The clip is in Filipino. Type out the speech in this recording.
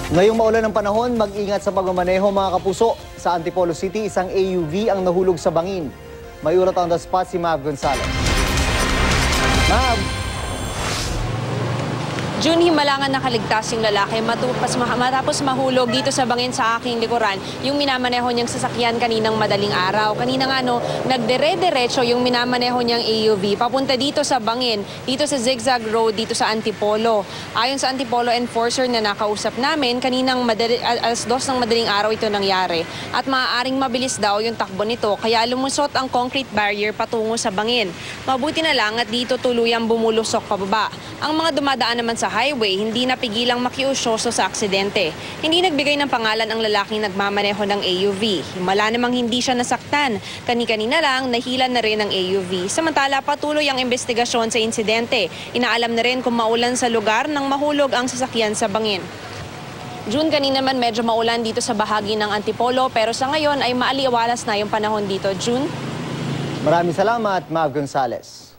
Ngayong maulan ng panahon, mag-ingat sa pagmamaneho mga kapuso. Sa Antipolo City, isang AUV ang nahulog sa bangin. May ulat on the spot si Mav Gonzalez. Mav! June, himalangan nakaligtas yung lalaki matapos mahulog dito sa bangin sa aking likuran yung minamaneho niyang sasakyan kaninang madaling araw. Kanina nga nagdire-diretso yung minamaneho niyang AUV papunta dito sa bangin, dito sa Zigzag Road, dito sa Antipolo. Ayon sa Antipolo enforcer na nakausap namin, kaninang alas 2 ng madaling araw ito nangyari. At maaaring mabilis daw yung takbo nito, kaya lumusot ang concrete barrier patungo sa bangin. Mabuti na lang at dito tuluyang bumulusok pababa. Ang mga dumadaan naman sa highway, hindi napigilang makiusyoso sa aksidente. Hindi nagbigay ng pangalan ang lalaking nagmamaneho ng AUV. Himala namang hindi siya nasaktan. Kani-kanina lang, nahila na rin ang AUV. Samantala, patuloy ang investigasyon sa insidente. Inaalam na rin kung maulan sa lugar nang mahulog ang sasakyan sa bangin. June, kanina naman medyo maulan dito sa bahagi ng Antipolo, pero sa ngayon ay maaliwalas na yung panahon dito. June? Maraming salamat, Mav Gonzalez.